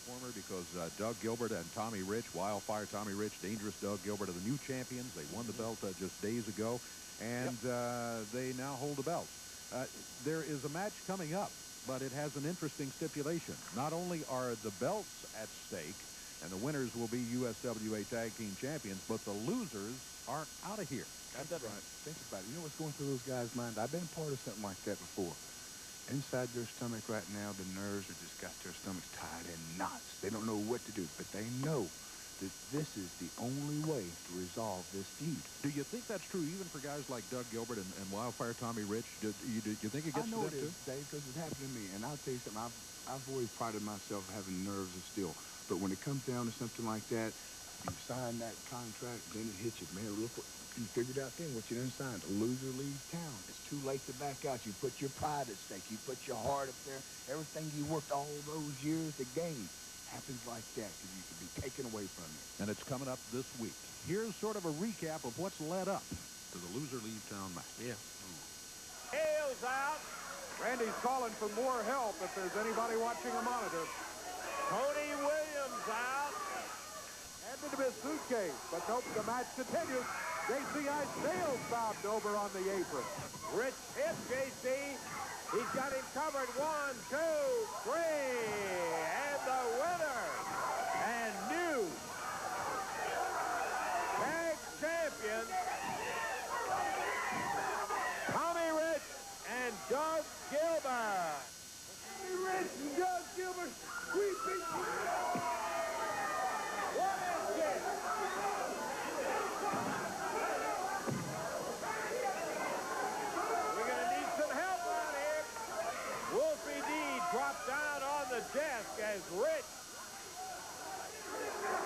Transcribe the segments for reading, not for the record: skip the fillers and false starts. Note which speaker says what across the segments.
Speaker 1: performer because Doug Gilbert and Tommy Rich, Wildfire Tommy Rich, Dangerous Doug Gilbert, are the new champions. They won the belt just days ago, and they now hold the belt. There is a match coming up, but it has an interesting stipulation. Not only are the belts at stake, and the winners will be USWA Tag Team Champions, but the losers are out of here.
Speaker 2: That's right. Think about it. You know what's going through those guys' minds? I've been part of something like that before. Inside their stomach right now, the nerves are just got their stomachs tied in knots. They don't know what to do, but they know that this is the only way to resolve this feud.
Speaker 1: Do you think that's true even for guys like Doug Gilbert and Wildfire Tommy Rich? Do you think it gets to them, too?
Speaker 2: I know it is, Dave, because it's happened to me. And I'll tell you something. I've always prided myself having nerves of steel. But when it comes down to something like that, you sign that contract, then it hits you. Man, look what you figured out then what you done signed. A loser leaves town. It's too late to back out. You put your pride at stake. You put your heart up there. Everything you worked all those years to gain happens like that because you can be taken away from you.
Speaker 1: And it's coming up this week. Here's sort of a recap of what's led up to the loser leave town match.
Speaker 3: Yeah.
Speaker 4: Hale's out. Randy's calling for more help if there's anybody watching a monitor. Tony Williams out. Handed him his suitcase, but nope, the match continues. JCI Sales bobbed over on the apron. Rich hit JC. He's got him covered. 1, 2, 3. And the winner and new tag champion, Tommy Rich and Doug Gilbert. Tommy Rich and Doug Gilbert, we beat you. What is this? We're going to need some help out here. Wolfie D dropped down on the desk as Rich.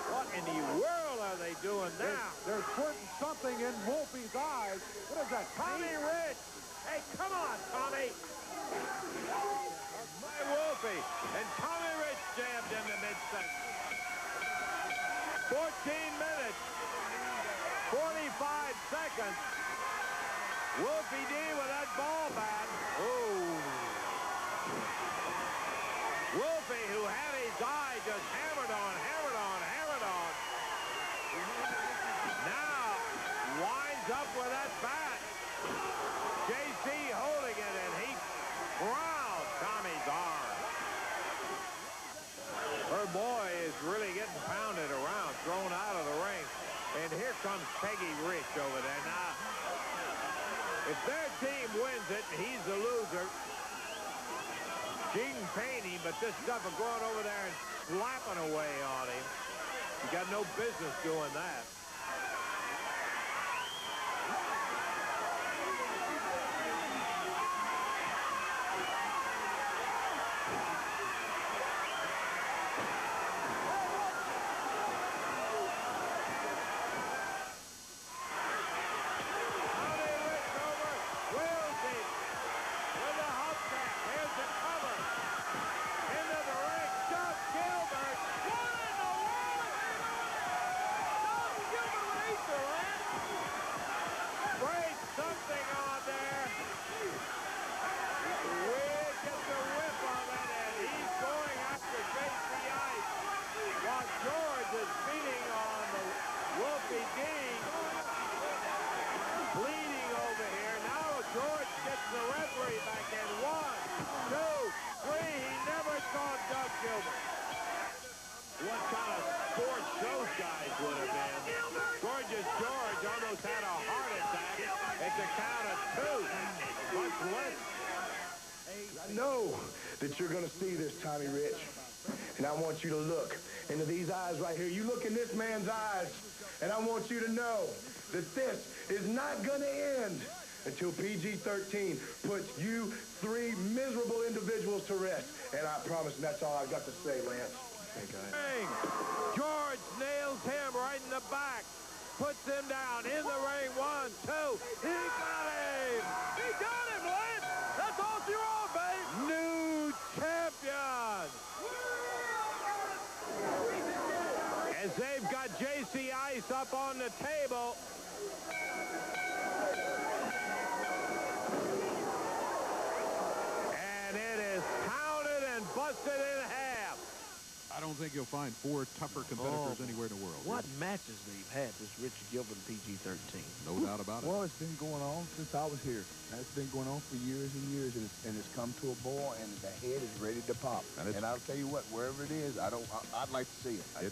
Speaker 4: What in the world are they doing now? They're squirting something in Wolfie's eyes. What is that? Tommy Rich. Hey, come on, Tommy. My Wolfie. And Tommy Rich jammed in the midsection. 14 minutes, 45 seconds. Wolfie D with that ball bat. Oh. Wolfie, who had his eye just hammered on. Now, winds up with that bat. JC holding it, and he ground Tommy's arm. Her boy is really getting pounded around, thrown out of the ring. And here comes Peggy Rich over there. Now, if their team wins it, he's the loser. She can paint him, but this stuff of going over there and slapping away on him, you got no business doing that. Bleeding over here. Now George gets the referee back in. 1, 2, 3. He never saw Doug Gilbert. What kind of sports those guys would have been. Gorgeous George almost had a heart attack at the count of 2. Much less.
Speaker 5: I know that you're going to see this, Tommy Rich. And I want you to look into these eyes right here. You look in this man's eyes, and I want you to know that this is not going to end until PG-13 puts you 3 miserable individuals to rest. And I promise, and that's all I've got to say, Lance.
Speaker 4: Okay, guys. George nails him right in the back. Puts him down in the ring. 1, 2. He got him. He got him, Lance. That's all you're on, babe. New champion. As they've got JC Ice up on the table. And it is pounded and busted in half.
Speaker 3: I don't
Speaker 1: don't think you'll find four tougher competitors anywhere in the world.
Speaker 3: What matches they've had, this Rich Gilbert PG-13.
Speaker 1: No doubt about it.
Speaker 2: Well, it's been going on since I was here. It's been going on for years and years, and it's come to a boil, and the head is ready to pop. And I'll tell you what, wherever it is, I'd like to see it.